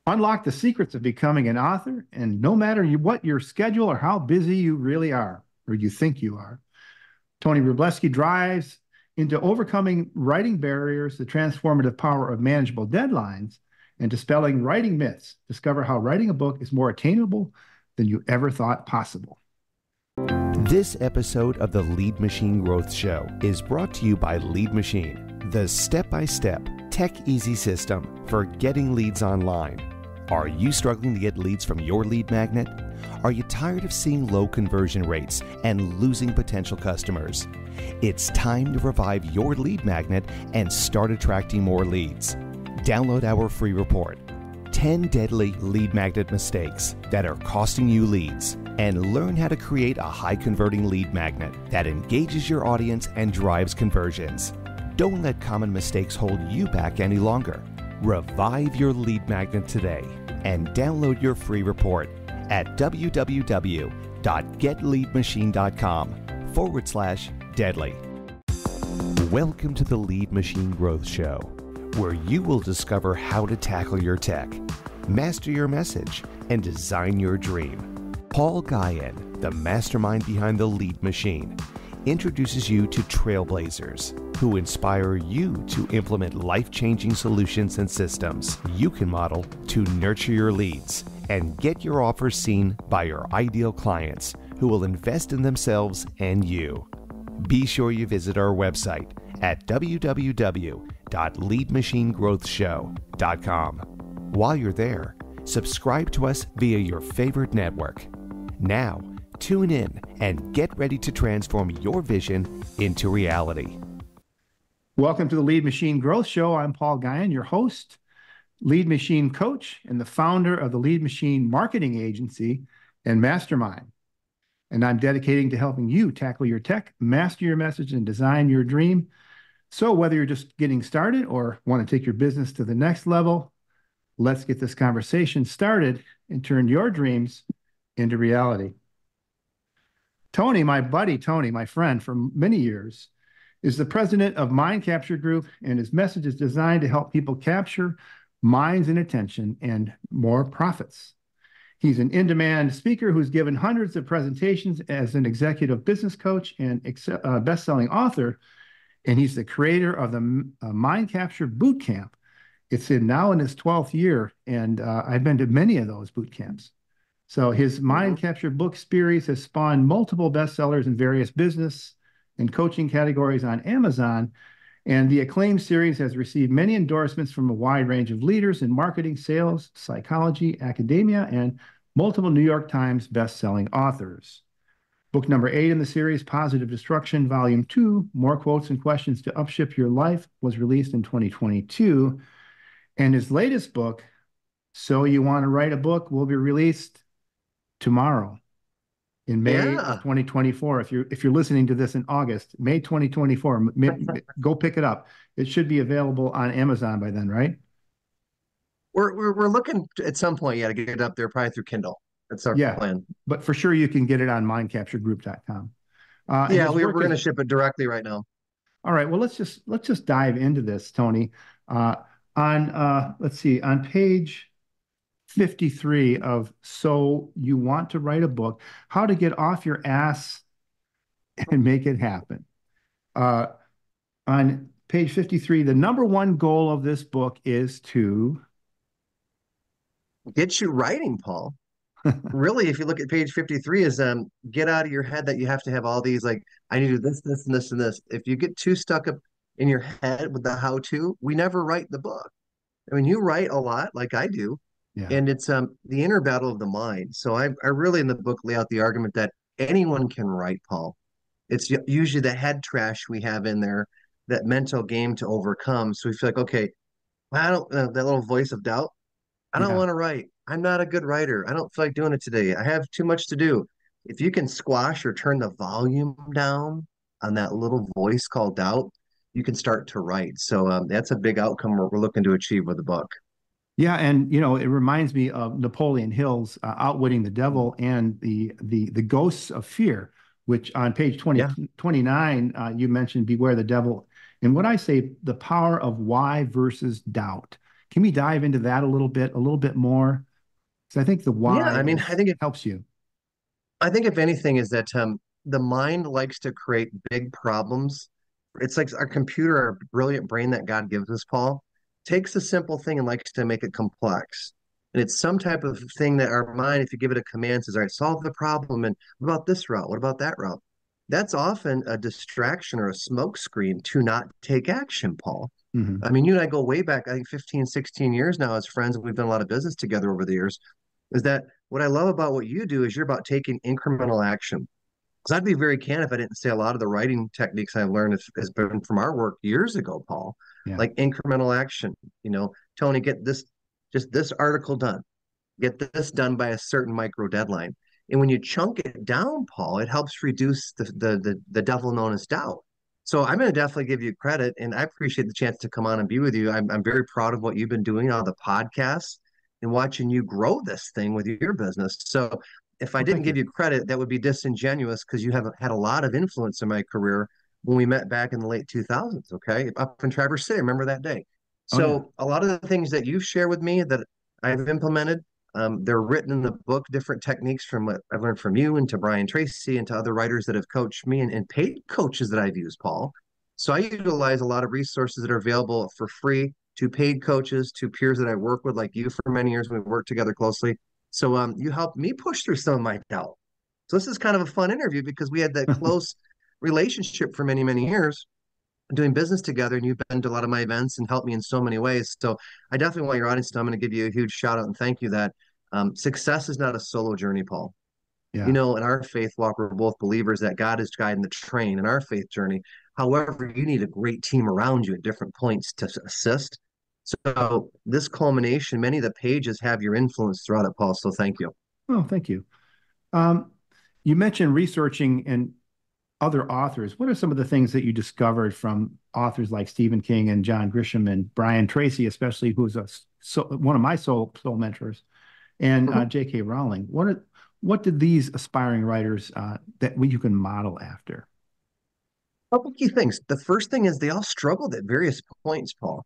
Unlock the secrets of becoming an author, and no matter what your schedule or how busy you really are, or you think you are, Tony Rubleski drives into overcoming writing barriers, the transformative power of manageable deadlines, and dispelling writing myths. Discover how writing a book is more attainable than you ever thought possible. This episode of the Lead Machine Growth Show is brought to you by Lead Machine, the step-by-step, tech-easy system for getting leads online. Are you struggling to get leads from your lead magnet? Are you tired of seeing low conversion rates and losing potential customers? It's time to revive your lead magnet and start attracting more leads. Download our free report, 10 Deadly Lead Magnet Mistakes That Are Costing You Leads, and learn how to create a high-converting lead magnet that engages your audience and drives conversions. Don't let common mistakes hold you back any longer. Revive your lead magnet today and download your free report at www.getleadmachine.com/deadly. Welcome to the Lead Machine Growth Show, where you will discover how to tackle your tech, master your message, and design your dream. Paul Guyan, the mastermind behind the Lead Machine, introduces you to trailblazers who inspire you to implement life-changing solutions and systems you can model to nurture your leads and get your offers seen by your ideal clients who will invest in themselves and you. Be sure you visit our website at www.leadmachinegrowthshow.com. While you're there, subscribe to us via your favorite network. Now, tune in and get ready to transform your vision into reality. Welcome to the Lead Machine Growth Show. I'm Paul Guyan, your host, lead machine coach, and the founder of the Lead Machine Marketing Agency and Mastermind. And I'm dedicating to helping you tackle your tech, master your message, and design your dream. So whether you're just getting started or want to take your business to the next level, let's get this conversation started and turn your dreams into reality. Tony, my buddy, Tony, my friend for many years, is the president of Mind Capture Group, and his message is designed to help people capture minds and attention and more profits. He's an in-demand speaker who's given hundreds of presentations as an executive business coach and best-selling author, and he's the creator of the Mind Capture Boot Camp. It's now in his 12th year, and I've been to many of those boot camps. So his Mind Capture book series has spawned multiple bestsellers in various business and coaching categories on Amazon, and the acclaimed series has received many endorsements from a wide range of leaders in marketing, sales, psychology, academia, and multiple New York Times best-selling authors. Book number 8 in the series, Positive Destruction, Volume 2, More Quotes and Questions to Upshift Your Life, was released in 2022. And his latest book, So You Want to Write a Book, will be released tomorrow in May of 2024. If you're listening to this in August, May 2024, go pick it up. It should be available on Amazon by then, right? We're looking at some point, to get it up there, probably through Kindle. That's our plan. But for sure, you can get it on mindcapturegroup.com. We're going to ship it directly right now. All right. Well, let's just dive into this, Tony. Let's see, on page 53 of So You Want to Write a Book, How to Get Off Your Ass and Make It Happen. On page 53, the number one goal of this book is to get you writing, Paul. Really, if you look at page 53, is get out of your head that you have to have all these, like, I need to do this, this, and this, and this. If you get too stuck up in your head with the how-to, we never write the book. I mean, you write a lot, like I do, and it's the inner battle of the mind. So I really, in the book, lay out the argument that anyone can write, Paul. It's usually the head trash we have in there, that mental game to overcome. So we feel like, okay, I don't, that little voice of doubt, I don't want to write. I'm not a good writer. I don't feel like doing it today. I have too much to do. If you can squash or turn the volume down on that little voice called doubt, you can start to write. So that's a big outcome we're looking to achieve with the book. Yeah, and it reminds me of Napoleon Hill's Outwitting the Devil and the Ghosts of Fear, which on page 29, you mentioned Beware the Devil. And what I say, the power of why versus doubt. Can we dive into that a little bit more? Because I think the Yeah, why I mean, is helps you. I think if anything is that the mind likes to create big problems. It's like our computer, our brilliant brain that God gives us, Paul, takes a simple thing and likes to make it complex. And it's some type of thing that our mind, if you give it a command, says, all right, solve the problem. And what about this route? What about that route? That's often a distraction or a smoke screen to not take action, Paul. Hmm. I mean, you and I go way back, I think 15, 16 years now as friends, and we've done a lot of business together over the years. Is that what I love about what you do is you're about taking incremental action. Because I'd be very candid if I didn't say a lot of the writing techniques I've learned has been from our work years ago, Paul. Yeah. Like incremental action. Tony, get this, just this article done. Get this done by a certain micro deadline. And when you chunk it down, Paul, it helps reduce the devil known as doubt. So I'm going to definitely give you credit, and I appreciate the chance to come on and be with you. I'm very proud of what you've been doing on the podcast and watching you grow this thing with your business. So if I Well, didn't thank give you. you credit, that would be disingenuous because you have had a lot of influence in my career when we met back in the late 2000s, okay? Up in Traverse City, I remember that day. Oh yeah. So a lot of the things that you've shared with me that I've implemented, they're written in the book, different techniques from what I've learned from you and to Brian Tracy and to other writers that have coached me and paid coaches that I've used, Paul. So I utilize a lot of resources that are available for free to paid coaches, to peers that I work with, like you for many years. We've worked together closely. So you helped me push through some of my doubt. So this is kind of a fun interview because we had that close relationship for many, many years doing business together, and you've been to a lot of my events and helped me in so many ways. So I definitely want your audience to know I'm going to give you a huge shout out and thank you that success is not a solo journey, Paul. Yeah. In our faith walk, we're both believers that God is guiding the train in our faith journey. However, you need a great team around you at different points to assist. So this culmination, many of the pages have your influence throughout it, Paul. So thank you. Oh, thank you. Um, you mentioned researching and other authors. What are some of the things that you discovered from authors like Stephen King and John Grisham and Brian Tracy, especially who's one of my soul mentors, and Mhm. J.K. Rowling? What did these aspiring writers that you can model after? Couple key things. The first thing is they all struggled at various points, Paul.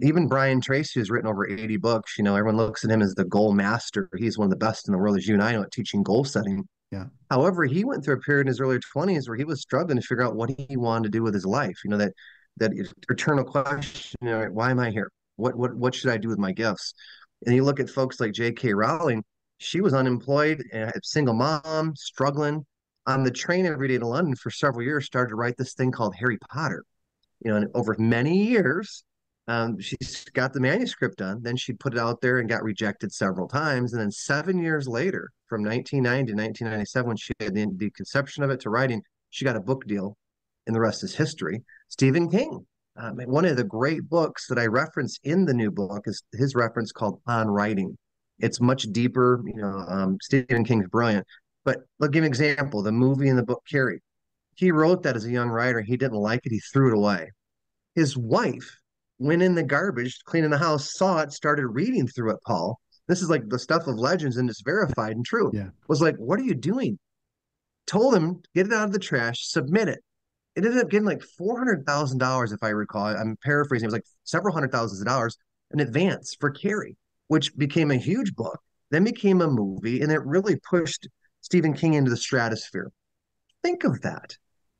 Even Brian Tracy, who's written over 80 books, everyone looks at him as the goal master. He's one of the best in the world, as you and I know, at teaching goal setting. Yeah. However, he went through a period in his early 20s where he was struggling to figure out what he wanted to do with his life. That eternal question, why am I here? What should I do with my gifts? And you look at folks like J.K. Rowling, she was unemployed, a single mom, struggling on the train every day to London for several years, started to write this thing called Harry Potter. And over many years, she got the manuscript done. Then she put it out there and got rejected several times. And then 7 years later, from 1990 to 1997, when she had the conception of it to writing, she got a book deal, and the rest is history. Stephen King, one of the great books that I reference in the new book is his reference called On Writing. It's much deeper. Stephen King's brilliant. But I'll give you an example. The movie and the book Carrie. He wrote that as a young writer. He didn't like it. He threw it away. His wife went in the garbage, cleaning the house, saw it, started reading through it, Paul. This is like the stuff of legends and it's verified and true. Yeah. Was like, what are you doing? Told him, get it out of the trash, submit it. It ended up getting like $400,000, if I recall. I'm paraphrasing. It was like several hundred thousands of dollars in advance for Carrie, which became a huge book, then became a movie, and it really pushed Stephen King into the stratosphere. Think of that.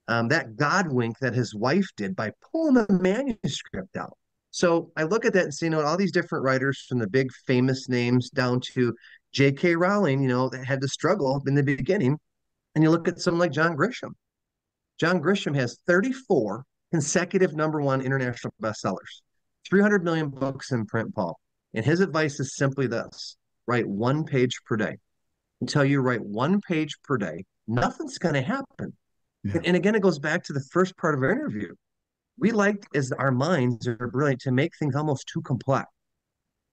That God wink that his wife did by pulling the manuscript out. So I look at that and see, all these different writers from the big famous names down to J.K. Rowling, that had to struggle in the beginning. And you look at someone like John Grisham. John Grisham has 34 consecutive number one international bestsellers, 300 million books in print, Paul. And his advice is simply this: write one page per day. Until you write one page per day, nothing's going to happen. Yeah. And again, it goes back to the first part of our interview. We like, as our minds are brilliant, to make things almost too complex.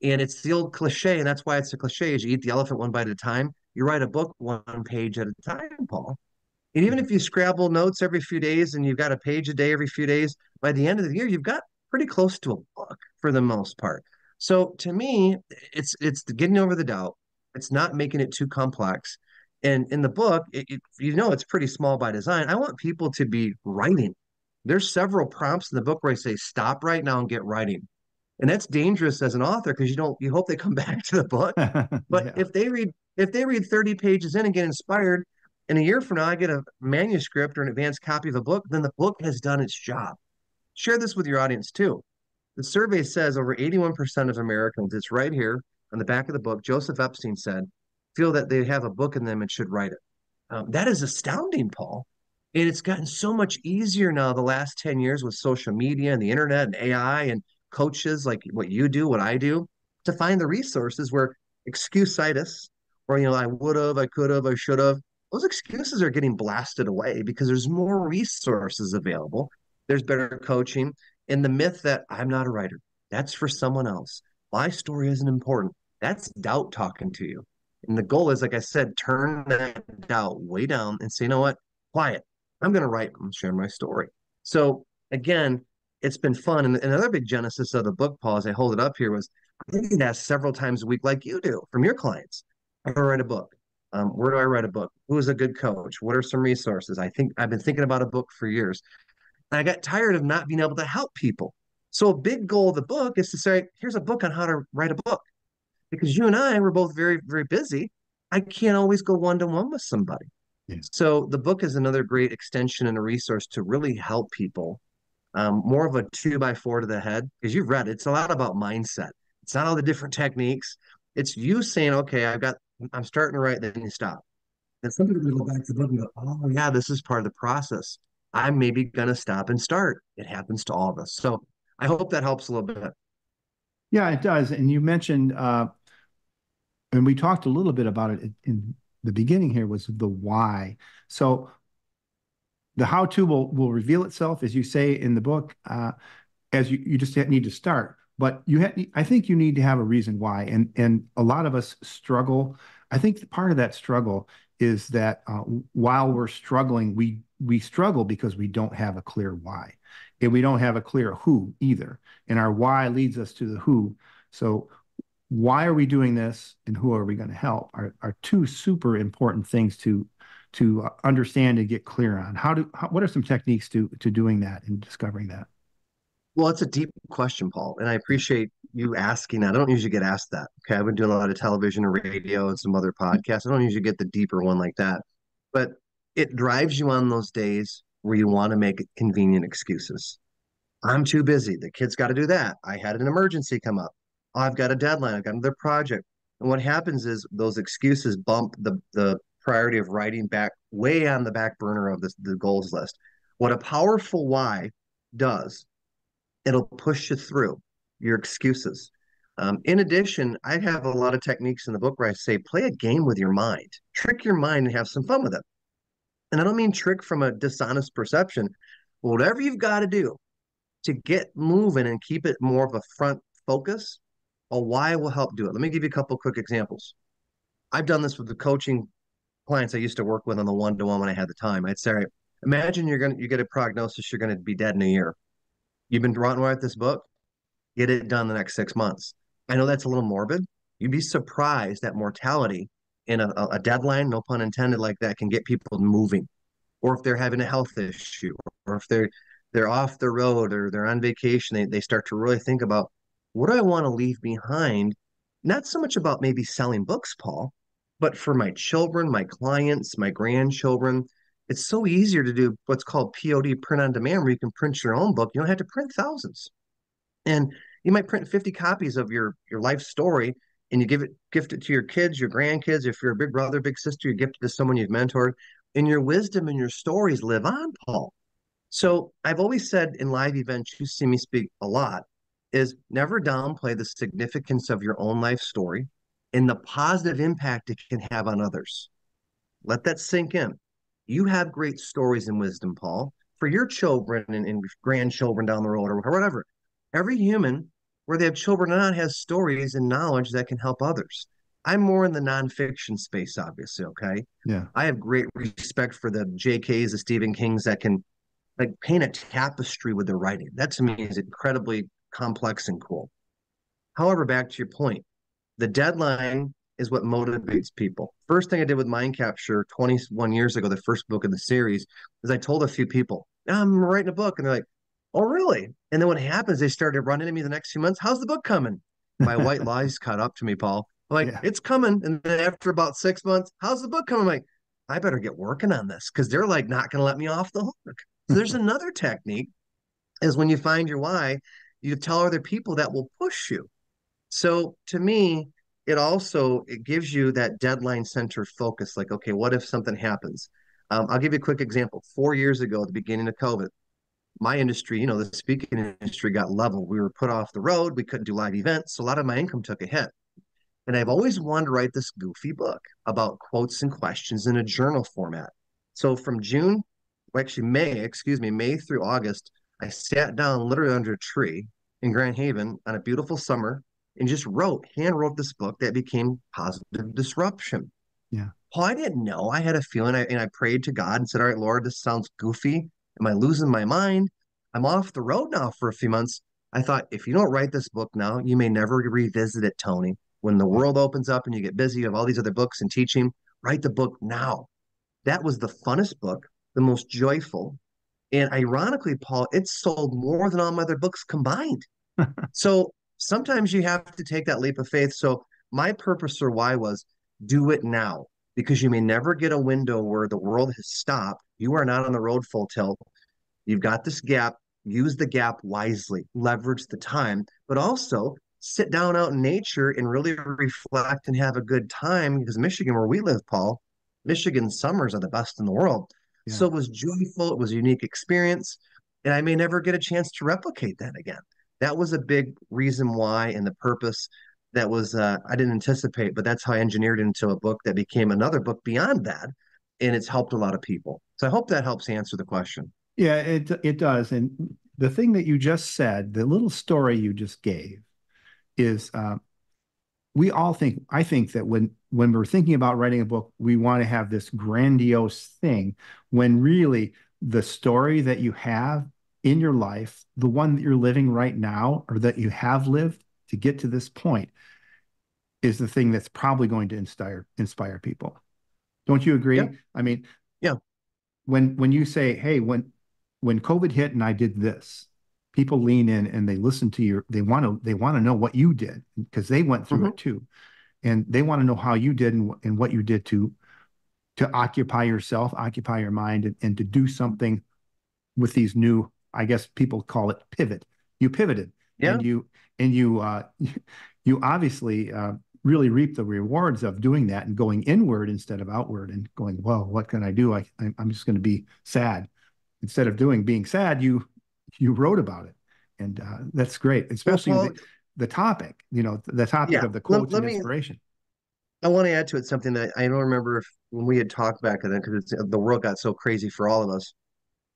And it's the old cliche, and that's why it's a cliche, is you eat the elephant one bite at a time. You write a book one page at a time, Paul. And even Yeah. if you scrabble notes every few days and you've got a page a day every few days, by the end of the year, you've got pretty close to a book for the most part. So to me, it's getting over the doubt. It's not making it too complex. And in the book, it's pretty small by design. I want people to be writing. There's several prompts in the book where I say, stop right now and get writing. And that's dangerous as an author because you hope they come back to the book. But Yeah. if they read 30 pages in and get inspired, and a year from now I get a manuscript or an advanced copy of a book, then the book has done its job. Share this with your audience too. The survey says over 81% of Americans, it's right here on the back of the book, Joseph Epstein said, feel that they have a book in them and should write it. That is astounding, Paul. And it's gotten so much easier now the last 10 years with social media and the internet and AI and coaches like what you do, what I do, to find the resources where excuse-itis, or, I would have, I could have, I should have, those excuses are getting blasted away because there's more resources available. There's better coaching. And the myth that I'm not a writer, that's for someone else. My story isn't important. That's doubt talking to you. And the goal is, like I said, turn that doubt way down and say, you know what? Quiet. I'm going to write and share my story. So again, it's been fun. And another big genesis of the book, Paul, as I hold it up here, was I get asked several times a week, like you do, from your clients. I write a book. Where do I write a book? Who is a good coach? What are some resources? I think I've been thinking about a book for years. And I got tired of not being able to help people. So a big goal of the book is to say, here's a book on how to write a book. Because you and I were both very, very busy. I can't always go one-to-one with somebody. Yeah. So the book is another great extension and a resource to really help people. More of a 2x4 to the head, because you've read it. It's a lot about mindset. It's not all the different techniques. It's you saying, okay, I'm starting to write, then you stop. And some people go back to the book and go, oh yeah, this is part of the process. I'm maybe gonna stop and start. It happens to all of us. So I hope that helps a little bit. Yeah, it does. And you mentioned, and we talked a little bit about it in the beginning here, was the why. So the how-to will reveal itself, as you say in the book, as you just need to start. But I think you need to have a reason why. And a lot of us struggle. I think part of that struggle is that while we're struggling, we struggle because we don't have a clear why. And we don't have a clear who either. And our why leads us to the who. So why are we doing this and who are we going to help are two super important things to understand and get clear on. What are some techniques to doing that and discovering that? Well, it's a deep question, Paul, and I appreciate you asking that. I don't usually get asked that. Okay, I've been doing a lot of television and radio and some other podcasts. I don't usually get the deeper one like that, but it drives you on those days where you want to make convenient excuses. I'm too busy. The kid's got to do that. I had an emergency come up. Oh, I've got a deadline. I've got another project. And what happens is those excuses bump the priority of writing back way on the back burner of the goals list. What a powerful why does, it'll push you through your excuses. In addition, I have a lot of techniques in the book where I say, play a game with your mind, trick your mind and have some fun with it. And I don't mean trick from a dishonest perception. Whatever you've got to do to get moving and keep it more of a front focus, a why will help do it. Let me give you a couple quick examples. I've done this with the coaching clients I used to work with on the one-to-one when I had the time. I'd say, all right, imagine you get a prognosis, you're going to be dead in a year. You've been wanting to write this book, get it done the next 6 months. I know that's a little morbid. You'd be surprised that mortality in a deadline, no pun intended, like that can get people moving. Or if they're having a health issue, or if they're off the road or they're on vacation, they start to really think about, what do I want to leave behind? Not so much about maybe selling books, Paul, but for my children, my clients, my grandchildren. It's so easier to do what's called POD, print on demand, where you can print your own book. You don't have to print thousands. And you might print 50 copies of your life story and you gift it to your kids, your grandkids. If you're a big brother, big sister, you gift it to someone you've mentored. And your wisdom and your stories live on, Paul. So I've always said in live events, you see me speak a lot, is never downplay the significance of your own life story and the positive impact it can have on others. Let that sink in. You have great stories and wisdom, Paul, for your children and grandchildren down the road or whatever. Every human, where they have children or not, has stories and knowledge that can help others. I'm more in the nonfiction space, obviously, okay? Yeah. I have great respect for the JKs, the Stephen Kings that can like paint a tapestry with their writing. That to me is incredibly complex and cool. However, back to your point, the deadline is what motivates people. First thing I did with Mind Capture 21 years ago, the first book in the series, is I told a few people, I'm writing a book. And they're like, Oh, really? And then what happens, they started running to me the next few months. How's the book coming? My white lies caught up to me, Paul. I'm like, Yeah. it's coming. And then after about 6 months, how's the book coming? I'm like, I better get working on this because they're like not going to let me off the hook. So there's another technique is when you find your why, you tell other people that will push you. So to me, it gives you that deadline centered focus. Like, okay, what if something happens? I'll give you a quick example. 4 years ago, at the beginning of COVID, my industry, the speaking industry got leveled. We were put off the road. We couldn't do live events. So a lot of my income took a hit. And I've always wanted to write this goofy book about quotes and questions in a journal format. So from May through August, I sat down literally under a tree in Grand Haven on a beautiful summer and just hand wrote this book that became Positive Disruption. Yeah. Well, I didn't know. I had a feeling, and I prayed to God and said, "All right, Lord, this sounds goofy. Am I losing my mind? I'm off the road now for a few months." I thought, if you don't write this book now, you may never revisit it, Tony. When the Yeah. world opens up and you get busy, you have all these other books and teaching, write the book now. That was the funnest book, the most joyful. And ironically, Paul, it sold more than all my other books combined. So sometimes you have to take that leap of faith. So my purpose or why was do it now because you may never get a window where the world has stopped. You are not on the road full tilt. You've got this gap. Use the gap wisely, leverage the time, but also sit down out in nature and really reflect and have a good time. Because Michigan, where we live, Paul, Michigan summers are the best in the world. Yeah. So it was joyful. It was a unique experience. And I may never get a chance to replicate that again. That was a big reason why and the purpose that was I didn't anticipate, but that's how I engineered it into a book that became another book beyond that. And it's helped a lot of people. So I hope that helps answer the question. Yeah, it does. And the thing that you just said, the little story you just gave is we all think, I think that when we're thinking about writing a book, we want to have this grandiose thing when really the story that you have in your life, the one that you're living right now or that you have lived to get to this point is the thing that's probably going to inspire people. Don't you Yeah. agree? I mean, Yeah. when you say, "Hey, when COVID hit and I did this," people lean in and they listen to your. They want to know what you did because they went through Hmm. it too, and they want to know how you did and what you did to occupy yourself, occupy your mind, and to do something with these new. I guess people call it pivot. You pivoted, Yeah. and you you obviously really reap the rewards of doing that and going inward instead of outward and going, well, what can I do? I'm just going to be sad. Instead of being sad, you wrote about it. And that's great, Well, especially Paul, the topic, the topic yeah. of the Let, quotes let and me, inspiration. I want to add to it something that I don't remember if when we had talked back then because the world got so crazy for all of us.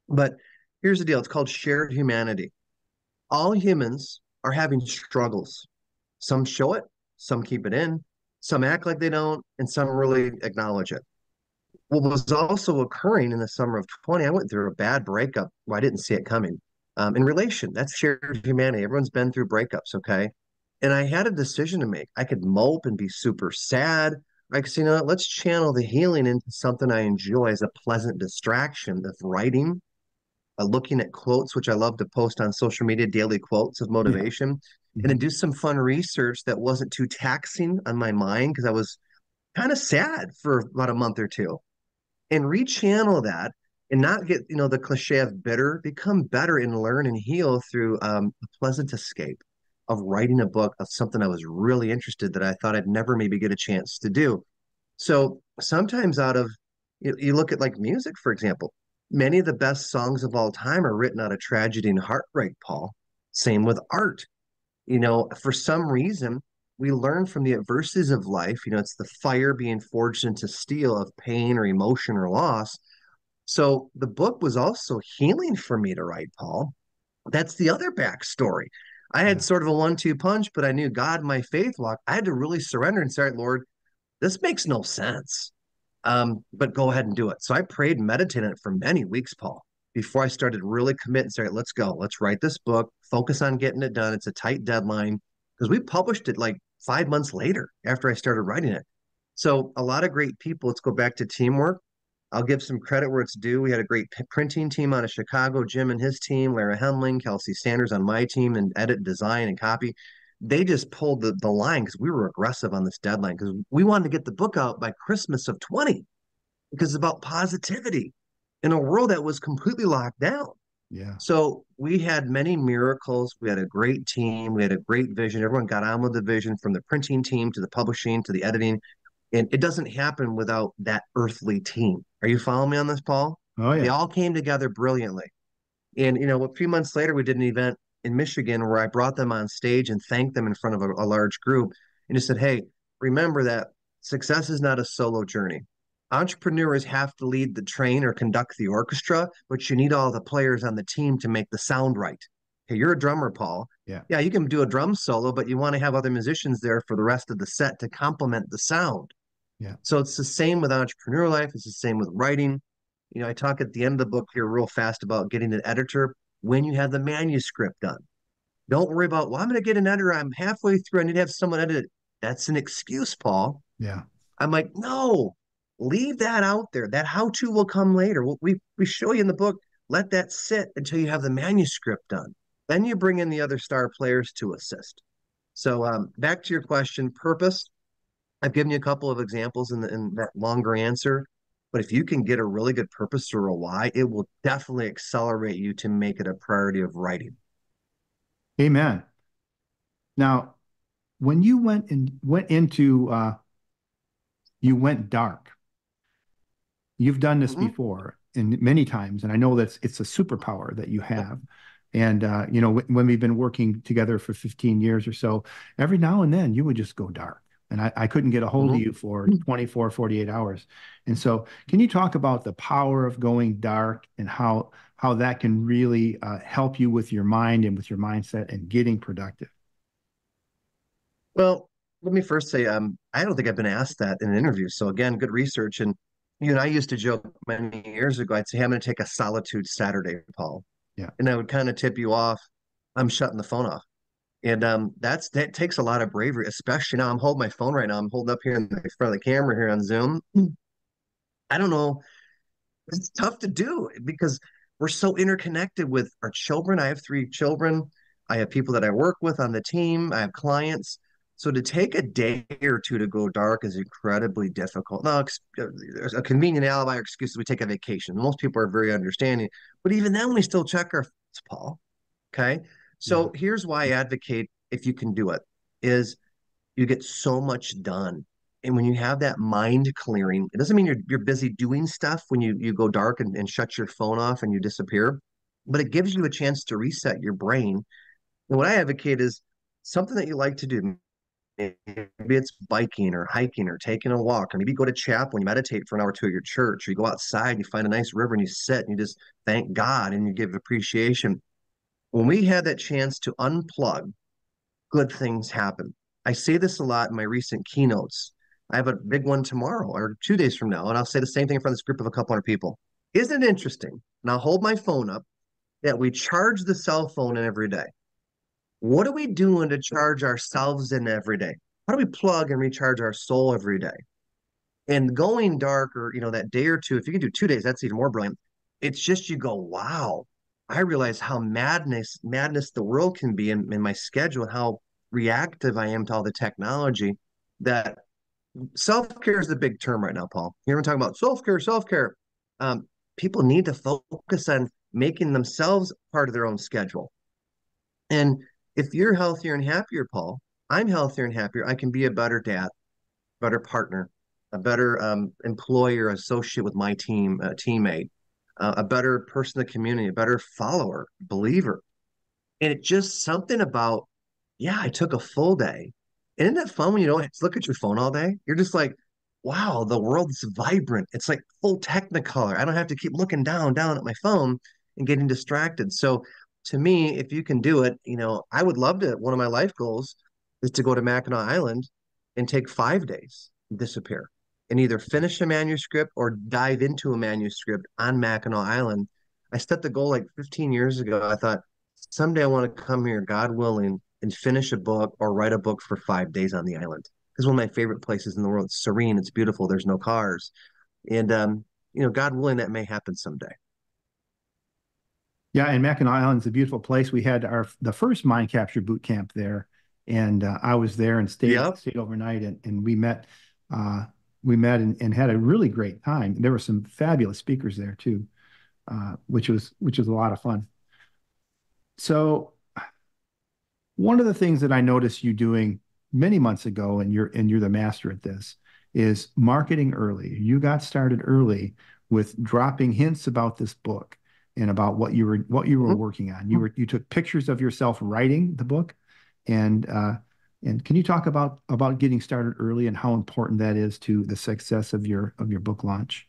But here's the deal. It's called shared humanity. All humans are having struggles. Some show it, some keep it in, some act like they don't, and some really acknowledge it. What was also occurring in the summer of 20, I went through a bad breakup. Well, I didn't see it coming. In relation, that's shared humanity. Everyone's been through breakups, okay? And I had a decision to make. I could mope and be super sad. I could say, let's channel the healing into something I enjoy as a pleasant distraction of writing, looking at quotes, which I love to post on social media, daily quotes of Yeah. motivation, and then Mhm. do some fun research that wasn't too taxing on my mind because I was kind of sad for about a month or two and rechannel that and not get the cliche of bitter, become better and learn and heal through a pleasant escape of writing a book of something I was really interested that I thought I'd never maybe get a chance to do. So sometimes out of you look at like music, for example, many of the best songs of all time are written out of tragedy and heartbreak, Paul. Same with art. For some reason, we learn from the adversities of life. It's the fire being forged into steel of pain or emotion or loss. So the book was also healing for me to write, Paul. That's the other backstory. I had Yeah. sort of a 1-2 punch, but I knew God, my faith walk. I had to really surrender and say, "All right, Lord, this makes no sense. But go ahead and do it." So I prayed and meditated on it for many weeks, Paul, before I started really commit and say, "All right, let's go. Let's write this book, focus on getting it done." It's a tight deadline because we published it like 5 months later after I started writing it. So a lot of great people, let's go back to teamwork. I'll give some credit where it's due. We had a great printing team out of Chicago, Jim and his team, Lara Hemling, Kelsey Sanders on my team, and edit, design, and copy. They just pulled the line because we were aggressive on this deadline because we wanted to get the book out by Christmas of 20 because it's about positivity in a world that was completely locked down. Yeah. So we had many miracles. We had a great team. We had a great vision. Everyone got on with the vision from the printing team to the publishing to the editing. And it doesn't happen without that earthly team. Are you following me on this, Paul? Oh, They yeah. all came together brilliantly. And, a few months later, we did an event in Michigan where I brought them on stage and thanked them in front of a large group and just said, hey, remember that success is not a solo journey. Entrepreneurs have to lead the train or conduct the orchestra, but you need all the players on the team to make the sound right. Hey, you're a drummer, Paul. Yeah. Yeah, you can do a drum solo, but you want to have other musicians there for the rest of the set to complement the sound. Yeah. So it's the same with entrepreneur life. It's the same with writing. I talk at the end of the book here real fast about getting an editor when you have the manuscript done. Don't worry about, well, I'm going to get an editor. I'm halfway through. I need to have someone edit it. That's an excuse, Paul. Yeah. I'm like, no, leave that out there. That how-to will come later. We show you in the book, let that sit until you have the manuscript done. Then you bring in the other star players to assist. So back to your question, purpose. I've given you a couple of examples in that longer answer, but if you can get a really good purpose or a why, it will definitely accelerate you to make it a priority of writing. Amen. Now, when you you went dark. You've done this Mhm. before and many times, and I know that it's a superpower that you have. And when we've been working together for 15 years or so, every now and then you would just go dark. And I couldn't get a hold of Mhm. you for 24, 48 hours. And so can you talk about the power of going dark and how that can really help you with your mind and with your mindset and getting productive? Well, let me first say, I don't think I've been asked that in an interview. So again, good research. And I used to joke many years ago, I'd say, hey, I'm going to take a solitude Saturday, Paul. Yeah. And I would kind of tip you off. I'm shutting the phone off. And that takes a lot of bravery, especially now I'm holding my phone right now. I'm holding up here in the front of the camera here on Zoom. I don't know. It's tough to do because we're so interconnected with our children. I have three children. I have people that I work with on the team. I have clients. So to take a day or two to go dark is incredibly difficult. Now, there's a convenient alibi or excuse is we take a vacation. Most people are very understanding, but even then, we still check our phones, Paul. Okay. Yeah. So here's why I advocate if you can do it is you get so much done. And when you have that mind clearing, it doesn't mean you're busy doing stuff when you go dark and shut your phone off and you disappear, but it gives you a chance to reset your brain. And what I advocate is something that you like to do. Maybe it's biking or hiking or taking a walk, or maybe you go to chapel and you meditate for an hour or two at your church, or you go outside and you find a nice river and you sit and you just thank God and you give appreciation. When we had that chance to unplug, good things happen. I say this a lot in my recent keynotes. I have a big one tomorrow or 2 days from now, and I'll say the same thing in front of this group of a couple hundred people. Isn't it interesting? And I'll hold my phone up that we charge the cell phone in every day. What are we doing to charge ourselves in every day? How do we plug and recharge our soul every day? And going dark or, that day or two, if you can do 2 days, that's even more brilliant. It's just you go, wow, I realize how madness the world can be in my schedule and how reactive I am to all the technology that self-care is the big term right now, Paul. You're talking about self-care, self-care. People need to focus on making themselves part of their own schedule. And if you're healthier and happier, Paul, I'm healthier and happier. I can be a better dad, better partner, a better employer, associate with my team, teammate, a better person in the community, a better follower, believer. And it just something about, yeah, I took a full day. And isn't that fun when you don't have to look at your phone all day? You're just like, wow, the world's vibrant. It's like full technicolor. I don't have to keep looking down at my phone and getting distracted. So to me, if you can do it, I would love to. One of my life goals is to go to Mackinac Island and take 5 days and disappear and either finish a manuscript or dive into a manuscript on Mackinac Island. I set the goal like 15 years ago. I thought someday I want to come here, God willing, and finish a book or write a book for 5 days on the island. It's one of my favorite places in the world. It's serene, it's beautiful, there's no cars. And God willing, that may happen someday. Yeah, and Mackinac Island's a beautiful place. We had the first mine capture boot camp there, and I was there and Yep. stayed overnight, and we met and had a really great time. There were some fabulous speakers there too, which was a lot of fun. So one of the things that I noticed you doing many months ago, and you're the master at this, is marketing early. You got started early with dropping hints about this book and about what you were working on. You took pictures of yourself writing the book, and can you talk about getting started early and how important that is to the success of your book launch?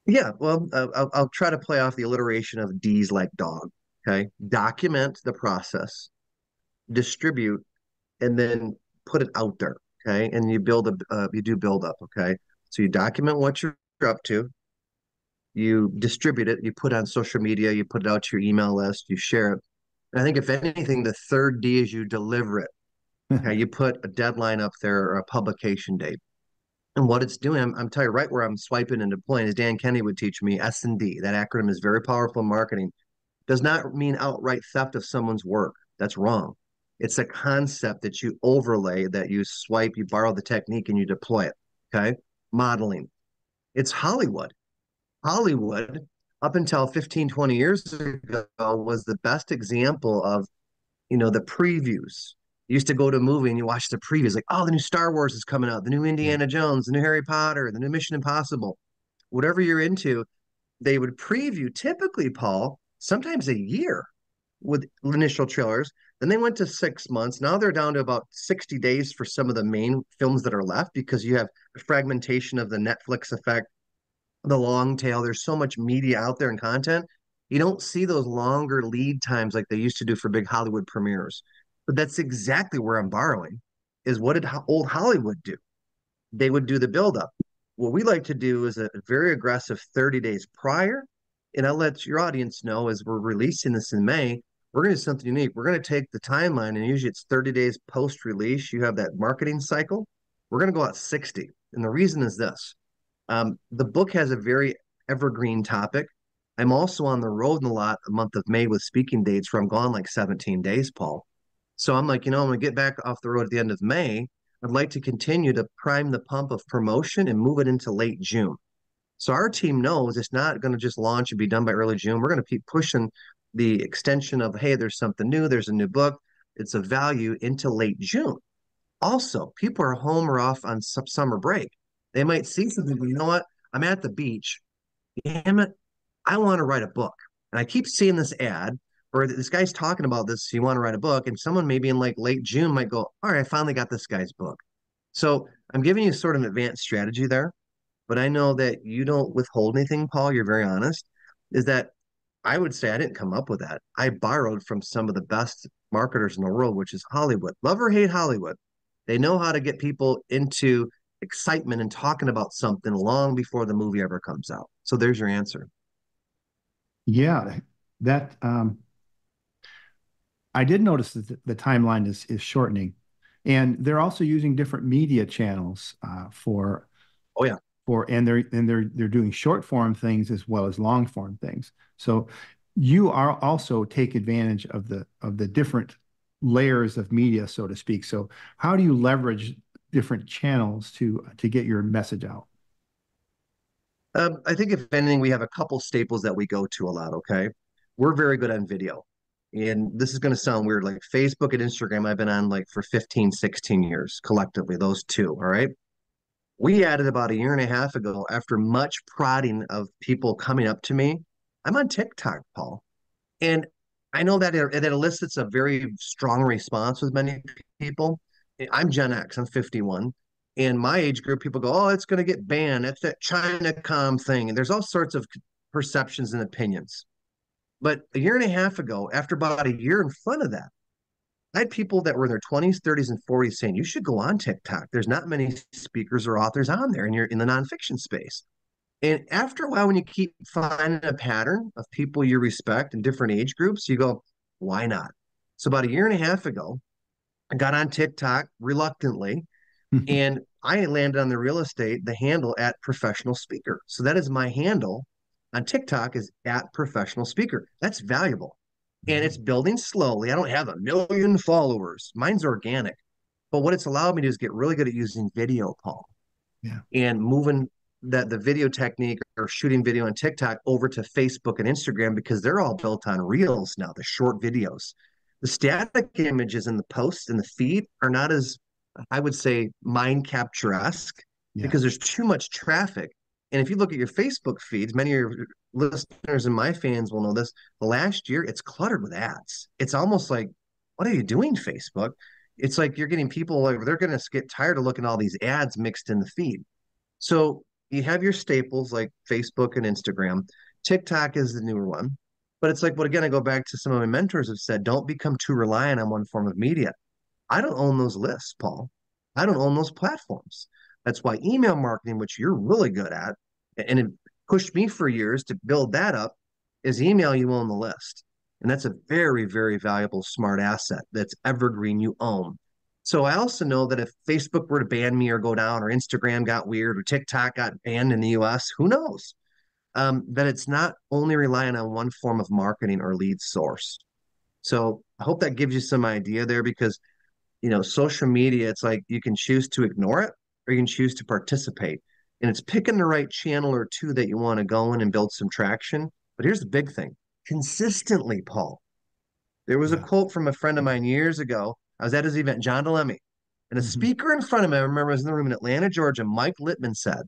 Yeah, well, I'll try to play off the alliteration of D's like dog. Okay. Document the process, distribute, and then put it out there. Okay. And you do build up. Okay. So you document what you're up to, you distribute it, you put it on social media, you put it out to your email list, you share it. And I think if anything, the third D is you deliver it. Okay. You put a deadline up there or a publication date. And what it's doing, I'm telling you right where I'm swiping and deploying, as Dan Kenny would teach me, S&D. That acronym is very powerful in marketing. Does not mean outright theft of someone's work. That's wrong. It's a concept that you overlay, that you swipe, you borrow the technique and you deploy it. Okay. Modeling. It's Hollywood. Hollywood, up until 15, 20 years ago, was the best example of, the previews. You used to go to a movie and you watch the previews, like, oh, the new Star Wars is coming out, the new Yeah. Indiana Jones, the new Harry Potter, the new Mission Impossible, whatever you're into, they would preview typically, Paul, sometimes a year with initial trailers. Then they went to 6 months. Now they're down to about 60 days for some of the main films that are left because you have fragmentation of the Netflix effect, the long tail. There's so much media out there and content. You don't see those longer lead times like they used to do for big Hollywood premieres. But that's exactly where I'm borrowing is what did old Hollywood do? They would do the buildup. What we like to do is a very aggressive 30 days prior. And I'll let your audience know as we're releasing this in May, we're going to do something unique. We're going to take the timeline, and usually it's 30 days post release. You have that marketing cycle. We're going to go out 60. And the reason is this: the book has a very evergreen topic. I'm also on the road in a lot the month of May with speaking dates where I'm gone like 17 days, Paul. So I'm like, I'm going to get back off the road at the end of May. I'd like to continue to prime the pump of promotion and move it into late June. So our team knows it's not going to just launch and be done by early June. We're going to keep pushing the extension of, hey, there's something new, there's a new book, it's a value into late June. Also, people are home or off on some summer break. They might see something, but you know what? I'm at the beach. Damn it, I want to write a book. And I keep seeing this ad or this guy's talking about this. You want to write a book, and someone maybe in like late June might go, all right, I finally got this guy's book. So I'm giving you sort of an advanced strategy there, but I know that you don't withhold anything, Paul. You're very honest. Is that I would say I didn't come up with that. I borrowed from some of the best marketers in the world, which is Hollywood. Love or hate Hollywood. They know how to get people into excitement and talking about something long before the movie ever comes out. So there's your answer. Yeah, that I did notice that the timeline is shortening, and they're also using different media channels Oh yeah. they're doing short form things as well as long form things. So you are also take advantage of the different layers of media, so to speak. So how do you leverage different channels to get your message out? I think if anything, we have a couple staples that we go to a lot. Okay. We're very good on video. And this is going to sound weird. Like Facebook and Instagram, I've been on like for 15, 16 years collectively, those two. All right. We added about a year and a half ago after much prodding of people coming up to me. I'm on TikTok, Paul. And I know that that elicits a very strong response with many people. I'm Gen X, I'm 51. And my age group, people go, oh, it's going to get banned. That's that Chinacom thing. And there's all sorts of perceptions and opinions. But a year and a half ago, after about a year in front of that, I had people that were in their 20s, 30s, and 40s saying, you should go on TikTok. There's not many speakers or authors on there, and you're in the nonfiction space. And after a while, when you keep finding a pattern of people you respect in different age groups, you go, why not? So about a year and a half ago, I got on TikTok reluctantly. And I landed on the real estate, the handle at professional speaker. So that is my handle on TikTok is at professional speaker. That's valuable. And it's building slowly. I don't have 1 million followers. Mine's organic. But what it's allowed me to do is get really good at using video, Paul, Yeah. and moving the video technique or shooting video on TikTok over to Facebook and Instagram because they're all built on reels now, the short videos. The static images in the posts and the feed are not as, I would say, mind capture-esque Yeah. because there's too much traffic. And if you look at your Facebook feeds, many of your listeners and my fans will know this. The last year, it's cluttered with ads. It's almost like, what are you doing, Facebook? It's like you're getting people like they're going to get tired of looking at all these ads mixed in the feed. So you have your staples like Facebook and Instagram. TikTok is the newer one. But it's like, well, again, I go back to some of my mentors have said, don't become too reliant on one form of media. I don't own those lists, Paul. I don't own those platforms. That's why email marketing, which you're really good at, and it pushed me for years to build that up, is email you own the list. And that's a very, very valuable smart asset that's evergreen you own. So I also know that if Facebook were to ban me or go down, or Instagram got weird, or TikTok got banned in the US, who knows? That it's not only relying on one form of marketing or lead source. So I hope that gives you some idea there because social media, it's like you can choose to ignore it or you can choose to participate. And it's picking the right channel or two that you want to go in and build some traction. But here's the big thing consistently, Paul. There was a Yeah. quote from a friend of mine years ago. I was at his event, John Delemy, and a Mhm. speaker in front of me, I remember I was in the room in Atlanta, Georgia, Mike Littman said,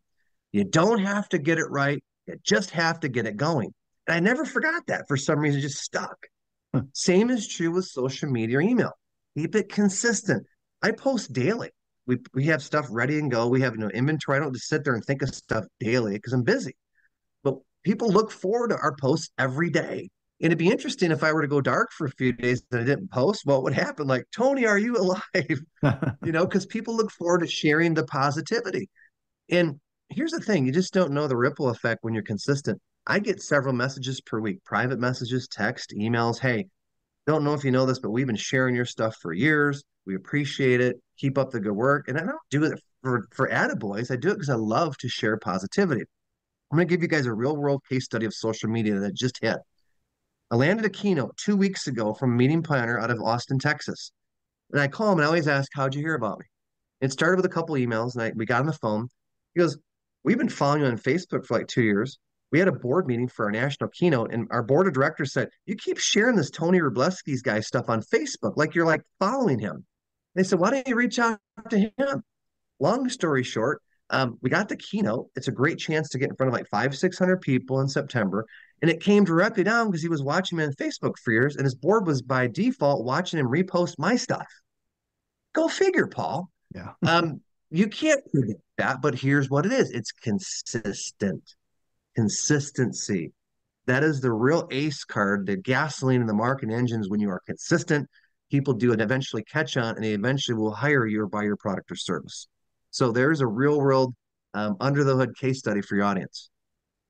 you don't have to get it right. You just have to get it going. And I never forgot that for some reason, it just stuck. Huh. Same is true with social media or email. Keep it consistent. I post daily. We have stuff ready and go. We have inventory. I don't just sit there and think of stuff daily because I'm busy. But people look forward to our posts every day. And it'd be interesting if I were to go dark for a few days and I didn't post. What would happen? Like, Tony, are you alive? Because people look forward to sharing the positivity. And here's the thing, you just don't know the ripple effect when you're consistent. I get several messages per week, private messages, text, emails. Hey, don't know if you know this, but we've been sharing your stuff for years. We appreciate it. Keep up the good work. And I don't do it for attaboys. I do it because I love to share positivity. I'm going to give you guys a real world case study of social media that just hit. I landed a keynote 2 weeks ago from a meeting planner out of Austin, Texas. And I call him and I always ask, how'd you hear about me? It started with a couple emails and we got on the phone. He goes, we've been following you on Facebook for like 2 years. We had a board meeting for our national keynote, and our board of directors said, you keep sharing this Tony Rubleski's guy stuff on Facebook, like you're like following him. They said, why don't you reach out to him? Long story short, we got the keynote. It's a great chance to get in front of like 600 people in September. And it came directly down because he was watching me on Facebook for years, and his board was by default watching him repost my stuff. Go figure, Paul. Yeah. You can't predict that, but here's what it is. It's consistent. Consistency. That is the real ace card, the gasoline in the marketing engines. When you are consistent, people do and eventually catch on and they eventually will hire you or buy your product or service. So there's a real world under the hood case study for your audience.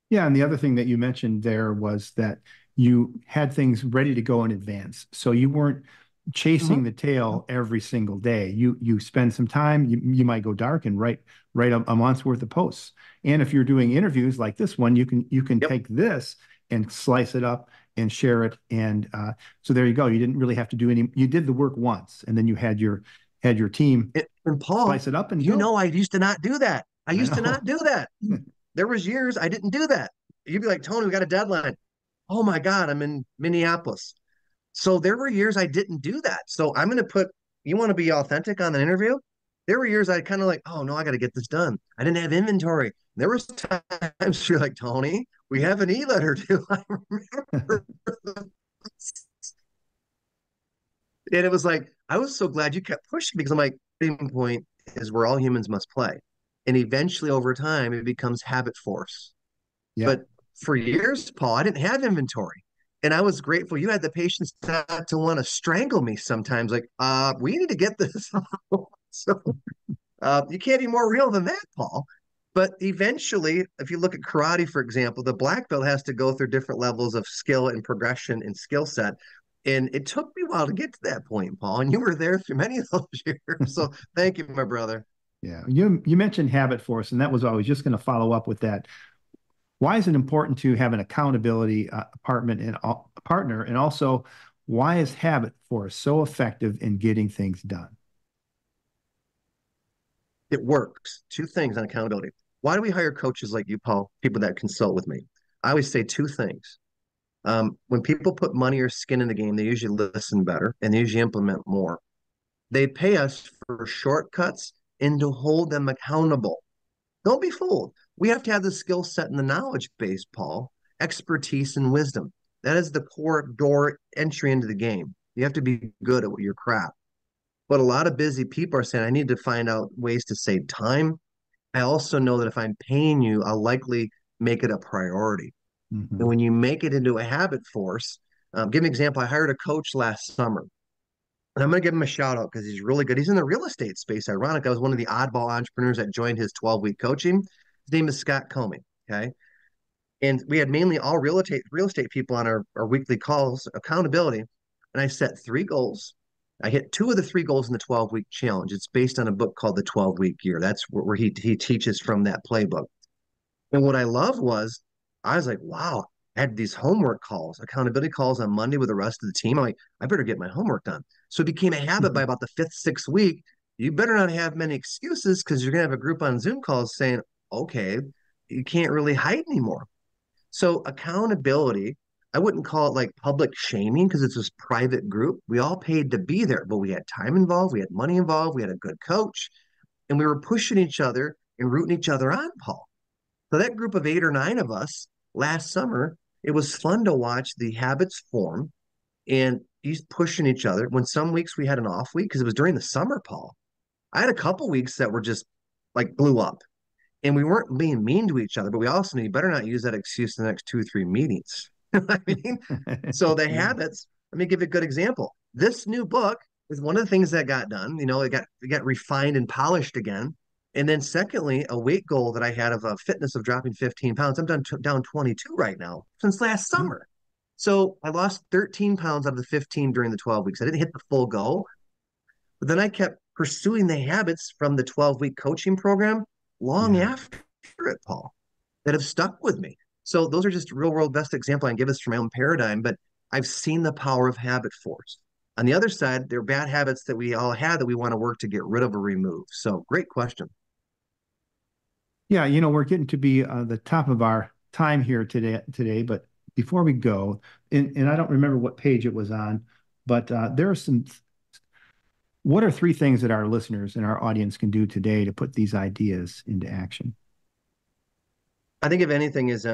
Yeah, and the other thing that you mentioned there was that you had things ready to go in advance. So you weren't chasing Mhm. the tail every single day. You spend some time, you might go dark and write a month's worth of posts. And if you're doing interviews like this one, you can Yep. take this and slice it up and share it. And so there you go. You didn't really have to do any, you did the work once, and then you had your team And Paul, slice it up and go. I used to not do that. I I used to know. not do that. There was years I didn't do that. You'd be like, Tony, we got a deadline. Oh my God, I'm in Minneapolis. So there were years I didn't do that. So I'm going to put, you want to be authentic on an interview? There were years I kind of like, oh no, I got to get this done. I didn't have inventory. There was times you're like, Tony, we have an e-letter due. I remember. And it was like, I was so glad you kept pushing because I'm like, tipping point is where all humans must play. And eventually over time, it becomes habit force. Yeah. But for years, Paul, I didn't have inventory. And I was grateful you had the patience not to want to strangle me sometimes. Like, we need to get this. So you can't be more real than that, Paul. But eventually, if you look at karate, for example, the black belt has to go through different levels of skill and progression and skill set. And it took me a while to get to that point, Paul. And you were there through many of those years. So thank you, my brother. Yeah. You mentioned habit force, and that was I was just going to follow up with that. Why is it important to have an accountability partner, and also why is habit force so effective in getting things done? It works. Two things on accountability. Why do we hire coaches like you, Paul, people that consult with me? I always say two things. When people put money or skin in the game, they usually listen better and they usually implement more. They pay us for shortcuts and to hold them accountable. Don't be fooled. We have to have the skill set and the knowledge base, Paul, expertise and wisdom. That is the core door entry into the game. You have to be good at your craft. But a lot of busy people are saying, I need to find out ways to save time. I also know that if I'm paying you, I'll likely make it a priority. And Hmm. when you make it into a habit force, give me an example. I hired a coach last summer, and I'm going to give him a shout out because he's really good. He's in the real estate space. Ironic. I was one of the oddball entrepreneurs that joined his 12-week coaching. His name is Scott Comey. Okay. And we had mainly all real estate people on our weekly calls, accountability. And I set three goals. I hit two of the three goals in the 12-week challenge. It's based on a book called The 12-Week Year. That's where he teaches from that playbook. And what I loved was I was like, wow, I had these homework calls, accountability calls on Monday with the rest of the team. I'm like, I better get my homework done. So it became a habit by about the fifth, sixth week. You better not have many excuses because you're going to have a group on Zoom calls saying, okay, you can't really hide anymore. So accountability, I wouldn't call it like public shaming because it's this private group. We all paid to be there, but we had time involved, we had money involved, we had a good coach, and we were pushing each other and rooting each other on, Paul. So that group of eight or nine of us last summer, it was fun to watch the habits form and he's pushing each other. When some weeks we had an off week because it was during the summer, Paul. I had a couple weeks that were just like blew up and we weren't being mean to each other, but we also knew you better not use that excuse in the next 2 or 3 meetings. I mean, so the Yeah. habits, let me give you a good example. This new book is one of the things that got done. It got refined and polished again. And then secondly, a weight goal that I had of a fitness of dropping 15 pounds. I'm down 22 right now since last summer. So I lost 13 pounds out of the 15 during the 12 weeks. I didn't hit the full goal, but then I kept pursuing the habits from the 12-week coaching program long Yeah. after it, Paul, that have stuck with me. So those are just real world best example I can give us from my own paradigm, but I've seen the power of habit force. On the other side, there are bad habits that we all have that we want to work to get rid of or remove. So great question. Yeah, we're getting to be the top of our time here today, but before we go, and I don't remember what page it was on, but there are what are three things that our listeners and our audience can do today to put these ideas into action? I think if anything is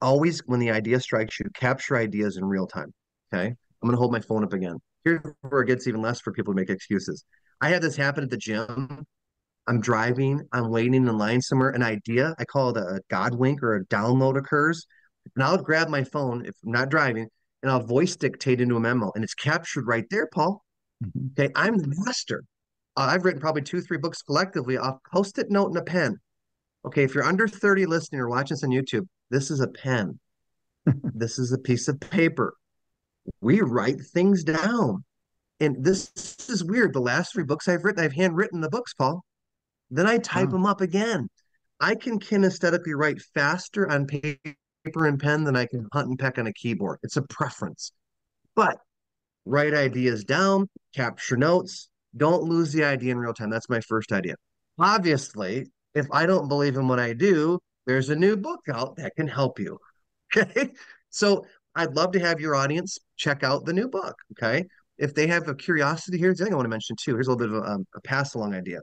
always when the idea strikes you, capture ideas in real time. Okay. I'm going to hold my phone up again. Here's where it gets even less for people to make excuses. I had this happen at the gym. I'm driving, I'm waiting in line somewhere, an idea, I call it a God wink or a download occurs. And I'll grab my phone if I'm not driving and I'll voice dictate into a memo and it's captured right there, Paul. Mhm. Okay. I'm the master. I've written probably two, three books collectively off post-it note and a pen. Okay. If you're under 30 listening or watching this on YouTube, this is a pen. This is a piece of paper. We write things down. And this is weird. The last three books I've written, I've handwritten the books, Paul. Then I type Wow. them up again. I can kinesthetically write faster on paper and pen than I can hunt and peck on a keyboard. It's a preference. But write ideas down, capture notes, don't lose the idea in real time. That's my first idea. Obviously, if I don't believe in what I do, there's a new book out that can help you. Okay. So I'd love to have your audience check out the new book. Okay. If they have a curiosity, here's the thing I want to mention too. Here's a little bit of a pass along idea.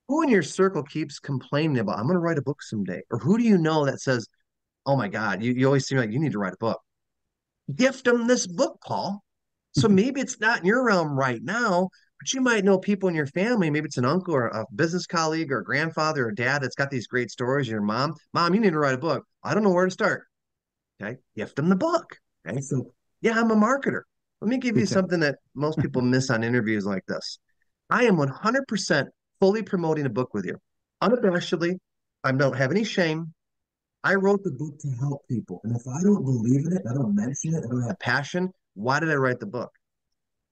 Who in your circle keeps complaining about, I'm going to write a book someday? Or who do you know that says, oh my God, you always seem like you need to write a book? Gift them this book, Paul. So maybe it's not in your realm right now, but you might know people in your family. Maybe it's an uncle or a business colleague or a grandfather or dad that's got these great stories. Your mom, you need to write a book. I don't know where to start. Okay. Gift them the book. Okay. So, yeah, I'm a marketer. Let me give you Good to, something that most people miss on interviews like this. I am 100% fully promoting a book with you. Unabashedly, I don't have any shame. I wrote the book to help people. And if I don't believe in it, I don't mention it, I don't have passion, why did I write the book?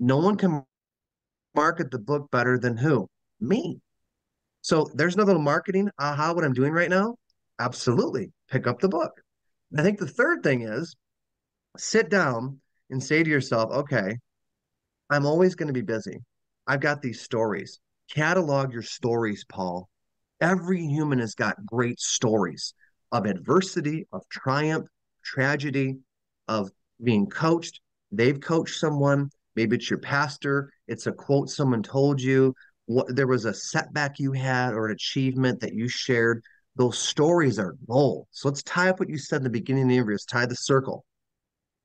No one can market the book better than who? Me. So there's no little marketing aha what I'm doing right now. Absolutely. Pick up the book. And I think the third thing is sit down and say to yourself, okay, I'm always going to be busy. I've got these stories. Catalog your stories, Paul. Every human has got great stories of adversity, of triumph, tragedy, of being coached. They've coached someone. Maybe it's your pastor. It's a quote someone told you. There was a setback you had or an achievement that you shared. Those stories are gold. So let's tie up what you said in the beginning of the interview. Let's tie the circle.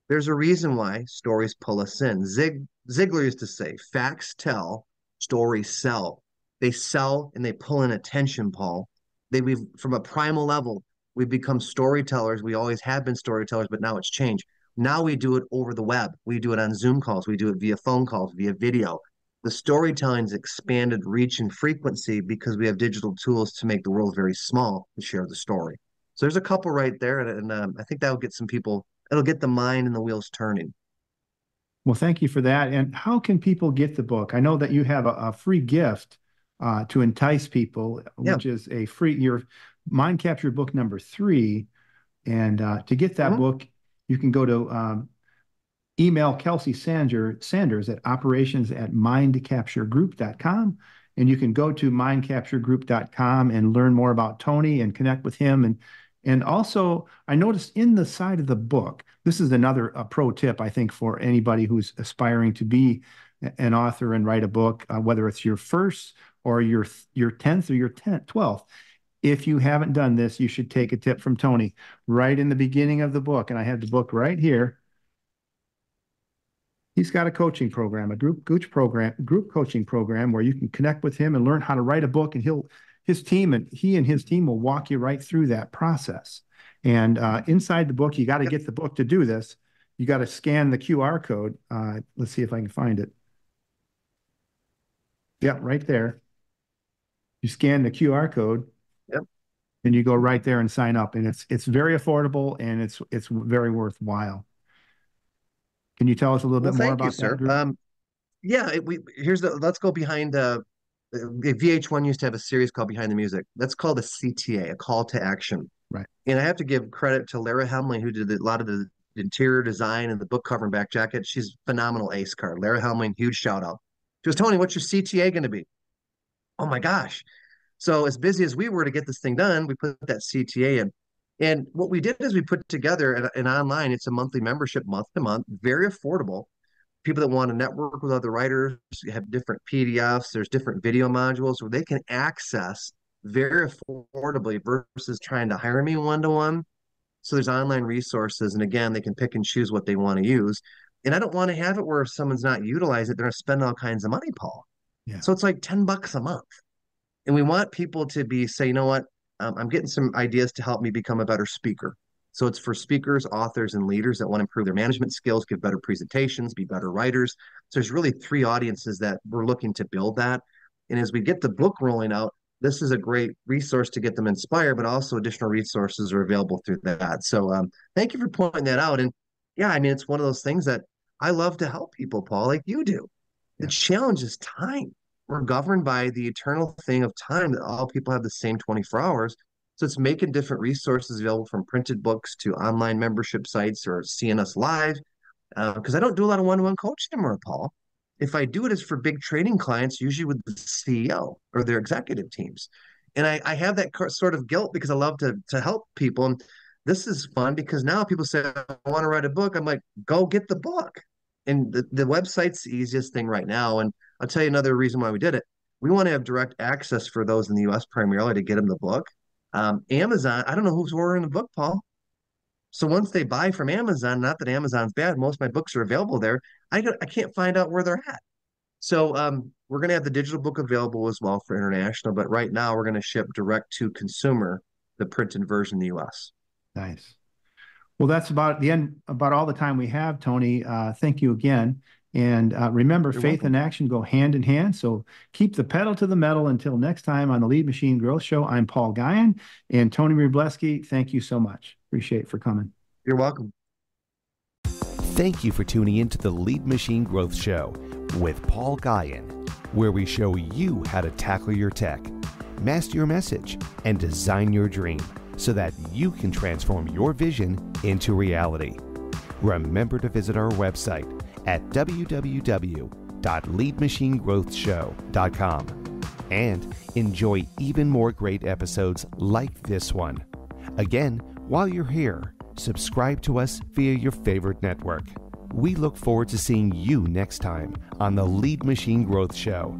There's a reason why stories pull us in. Ziglar used to say, facts tell, stories sell. They sell and they pull in attention, Paul. We've from a primal level, we've become storytellers. We always have been storytellers, but now it's changed. Now we do it over the web. We do it on Zoom calls. We do it via phone calls, via video. The storytelling's expanded reach and frequency because we have digital tools to make the world very small to share the story. So there's a couple right there, and I think that will get some people. It'll get the mind and the wheels turning. Well, thank you for that. And how can people get the book? I know that you have a free gift to entice people, Yeah. which is your Mind Capture book number 3. And to get that book, you can go to email Kelsey Sanders at operations@mindcapturegroup.com. And you can go to mindcapturegroup.com and learn more about Tony and connect with him. And also, I noticed in the side of the book, this is another pro tip, I think, for anybody who's aspiring to be an author and write a book, whether it's your first or your 10th or your 12th. If you haven't done this, you should take a tip from Tony right in the beginning of the book. And I have the book right here. He's got a coaching program, a group coaching program where you can connect with him and learn how to write a book, and he and his team will walk you right through that process. And inside the book, you got to get the book to do this. You got to scan the QR code. Let's see if I can find it. Yeah, right there. You scan the QR code. Yep. And you go right there and sign up. And it's very affordable, and it's very worthwhile. Can you tell us a little bit more about that group? Yeah, let's go behind VH1 used to have a series called Behind the Music. That's called a CTA, a call to action. Right. And I have to give credit to Lara Hemling, who did a lot of the interior design and the book cover and back jacket. She's phenomenal ace card. Lara Hemling, huge shout out. She goes, Tony, what's your CTA going to be? Oh my gosh. So as busy as we were to get this thing done, we put that CTA in. And what we did is we put together an online, it's a monthly membership, month to month, very affordable. People that want to network with other writers have different PDFs, there's different video modules where they can access very affordably versus trying to hire me one-to-one. So there's online resources, and again, they can pick and choose what they want to use. And I don't want to have it where if someone's not utilizing it, they're going to spend all kinds of money, Paul. Yeah. So it's like $10 a month. And we want people to say, you know what, I'm getting some ideas to help me become a better speaker. So it's for speakers, authors, and leaders that want to improve their management skills, give better presentations, be better writers. So there's really 3 audiences that we're looking to build that. And as we get the book rolling out, this is a great resource to get them inspired, but also additional resources are available through that. So thank you for pointing that out. And yeah, I mean, it's one of those things that I love to help people, Paul, like you do. The challenge is time. We're governed by the eternal thing of time that all people have the same 24 hours. So it's making different resources available from printed books to online membership sites or seeing us live. Because I don't do a lot of one-on-one coaching anymore, Paul. If I do it, it's for big trading clients, usually with the CEO or their executive teams. And I have that sort of guilt because I love to help people. And this is fun because now people say, I want to write a book. I'm like, go get the book. And the website's the easiest thing right now. And I'll tell you another reason why we did it. We want to have direct access for those in the US primarily to get them the book. Amazon, I don't know who's ordering the book, Paul. So once they buy from Amazon, not that Amazon's bad, most of my books are available there. I can't find out where they're at. So we're going to have the digital book available as well for international, but right now we're going to ship direct to consumer, the printed version in the US. Nice. Well, that's about all the time we have, Tony. Thank you again. And remember, You're faith welcome. and action go hand in hand. So keep the pedal to the metal until next time on the Lead Machine Growth Show. I'm Paul Guyan and Tony Rubleski. Thank you so much. Appreciate it for coming. You're welcome. Thank you for tuning in to the Lead Machine Growth Show with Paul Guyan, where we show you how to tackle your tech. master your message, and design your dream so that you can transform your vision into reality. Remember to visit our website at www.leadmachinegrowthshow.com and enjoy even more great episodes like this one. Again, while you're here, subscribe to us via your favorite network. We look forward to seeing you next time on the Lead Machine Growth Show.